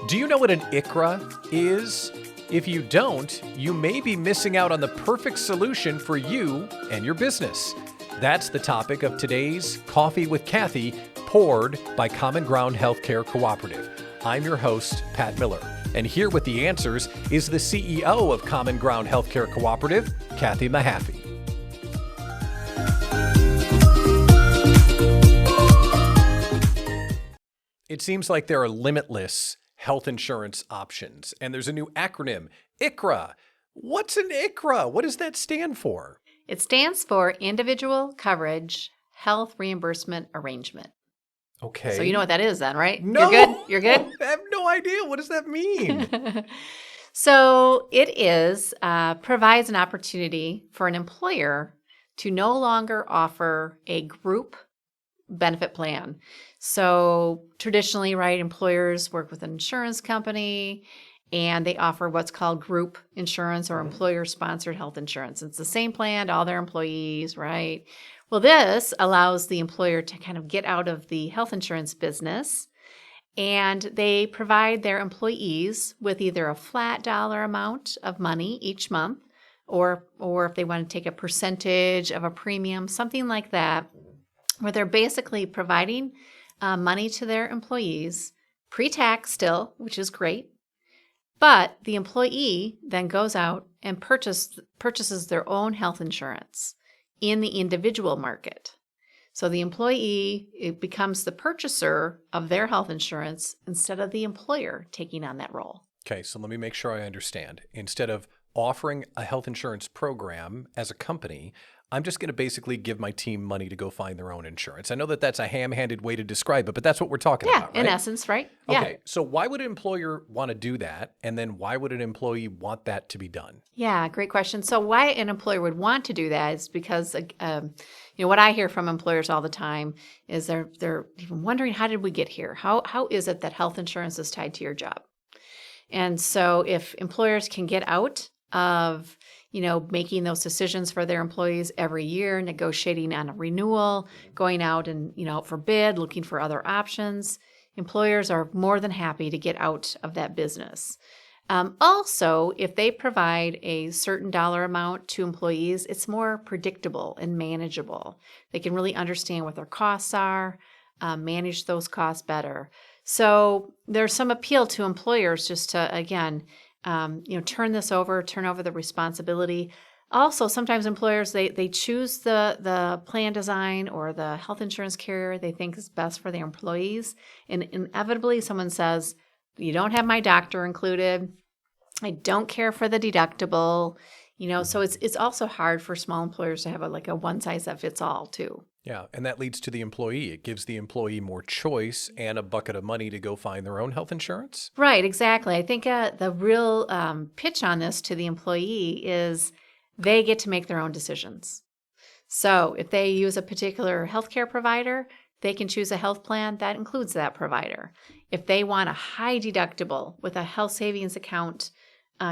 Do you know what an ICHRA is? If you don't, you may be missing out on the perfect solution for you and your business. That's the topic of today's Coffee with Cathy, poured by Common Ground Healthcare Cooperative. I'm your host, Pat Miller, and here with the answers is the CEO of Common Ground Healthcare Cooperative, Cathy Mahaffey. It seems like there are limitless health insurance options, and there's a new acronym, ICHRA. What's an ICHRA? What does that stand for? It stands for Individual Coverage Health Reimbursement Arrangement. Okay. So you know what that is then, right? No. You're good? You're good? I have no idea. What does that mean? So it provides an opportunity for an employer to no longer offer a group benefit plan. So traditionally, right, employers work with an insurance company and they offer what's called group insurance or employer-sponsored health insurance. It's the same plan to all their employees, right? Well, this allows the employer to kind of get out of the health insurance business, and they provide their employees with either a flat dollar amount of money each month, or if they want to take a percentage of a premium, something like that, where they're basically providing money to their employees, pre-tax still, which is great, but the employee then goes out and purchases their own health insurance in the individual market. So the employee becomes the purchaser of their health insurance instead of the employer taking on that role. Okay, so let me make sure I understand. Instead of offering a health insurance program as a company, I'm just going to basically give my team money to go find their own insurance. I know that that's a ham-handed way to describe it, but that's what we're talking about, right? In essence, right? Okay, Yeah. so why would an employer want to do that? And then why would an employee want that to be done? Yeah, great question. So why an employer would want to do that is because, what I hear from employers all the time is they're even wondering, how did we get here? How is it that health insurance is tied to your job? And so if employers can get out of making those decisions for their employees every year, negotiating on a renewal, going out and, for bid, looking for other options, employers are more than happy to get out of that business. Also, if they provide a certain dollar amount to employees, it's more predictable and manageable. They can really understand what their costs are, manage those costs better. So there's some appeal to employers just to, again, turn over the responsibility. Also, sometimes employers, they choose the plan design or the health insurance carrier they think is best for their employees. And inevitably, someone says, you don't have my doctor included. I don't care for the deductible. So it's also hard for small employers to have a one size that fits all too. Yeah, and that leads to the employee. It gives the employee more choice and a bucket of money to go find their own health insurance. Right, exactly. I think the real pitch on this to the employee is they get to make their own decisions. So if they use a particular healthcare provider, they can choose a health plan that includes that provider. If they want a high deductible with a health savings account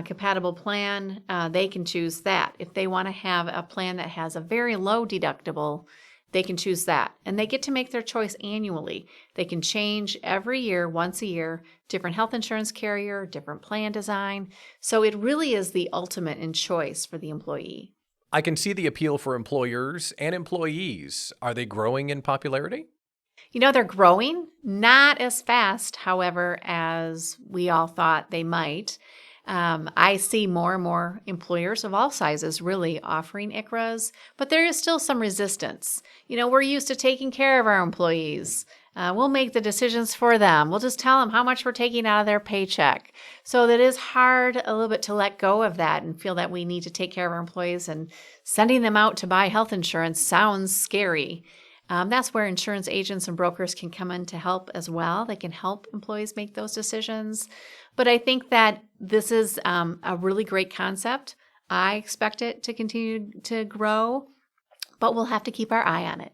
compatible plan, they can choose that. If they want to have a plan that has a very low deductible, they can choose that. And they get to make their choice annually. They can change every year, once a year, different health insurance carrier, different plan design. So it really is the ultimate in choice for the employee. I can see the appeal for employers and employees. Are they growing in popularity? They're growing, not as fast, however, as we all thought they might. I see more and more employers of all sizes really offering ICHRAs, but there is still some resistance. We're used to taking care of our employees. We'll make the decisions for them. We'll just tell them how much we're taking out of their paycheck. So that is hard a little bit to let go of that and feel that we need to take care of our employees, and sending them out to buy health insurance sounds scary. That's where insurance agents and brokers can come in to help as well. They can help employees make those decisions. But I think that this is a really great concept. I expect it to continue to grow, but we'll have to keep our eye on it.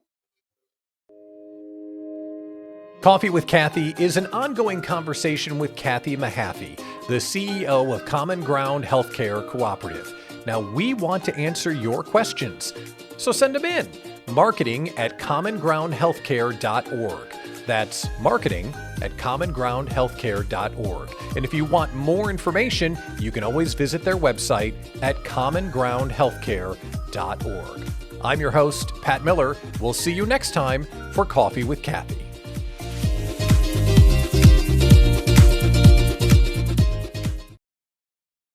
Coffee with Cathy is an ongoing conversation with Cathy Mahaffey, the CEO of Common Ground Healthcare Cooperative. Now, we want to answer your questions, so send them in. Marketing@commongroundhealthcare.org. That's marketing@commongroundhealthcare.org. And if you want more information, you can always visit their website at commongroundhealthcare.org. I'm your host, Pat Miller. We'll see you next time for Coffee with Cathy.